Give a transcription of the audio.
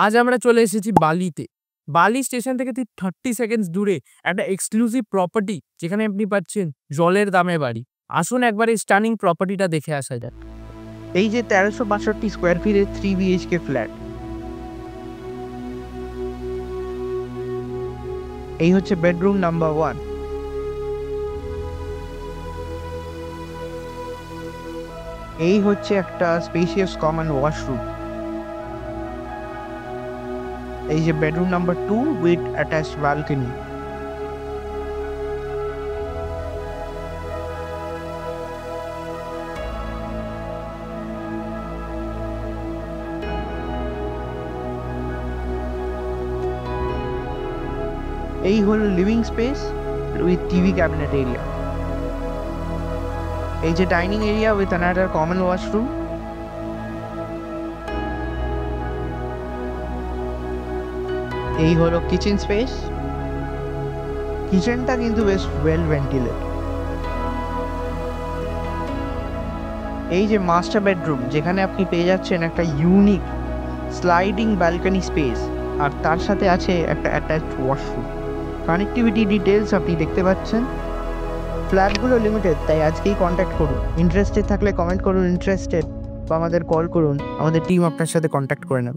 আজ আমরা চলে এসেছি বালিতে। বালি স্টেশন থেকে ঠিক 30 সেকেন্ডস দূরে একটা এক্সক্লুসিভ প্রপার্টি যেখানে আপনি পাচ্ছেন জলের দামে বাড়ি। আসুন একবার এই স্টানিং প্রপার্টিটা দেখে আসা যাক। এই যে 1362 স্কোয়ার ফিটের 3 বিএইচকে ফ্ল্যাট, এই হচ্ছে বেডরুম নাম্বার 1। এই হচ্ছে একটা স্পেশিয়াস কমন ওয়াশরুম। এই যে bedroom number 2 with attached balcony. এই হলো living space with TV cabinet area. এই যে dining area with another common washroom. এই হলো কিচেন স্পেস। কিচেনটা কিন্তু বেশ ওয়েল ভেন্টিলেট। এই যে মাস্টার বেডরুম, যেখানে আপনি পেয়ে যাচ্ছেন একটা ইউনিক স্লাইডিং ব্যালকনি স্পেস, আর তার সাথে আছে একটা অ্যাটাচড ওয়াশরুম। কানেক্টিভিটি ডিটেলস আপনি দেখতে পাচ্ছেন। ফ্ল্যাটগুলো লিমিটেড, তাই আজকেই কন্ট্যাক্ট করুন। ইন্টারেস্টেড থাকলে কমেন্ট করুন ইন্টারেস্টেড, বা আমাদের কল করুন, আমাদের টিম আপনার সাথে কন্ট্যাক্ট করে নেবে।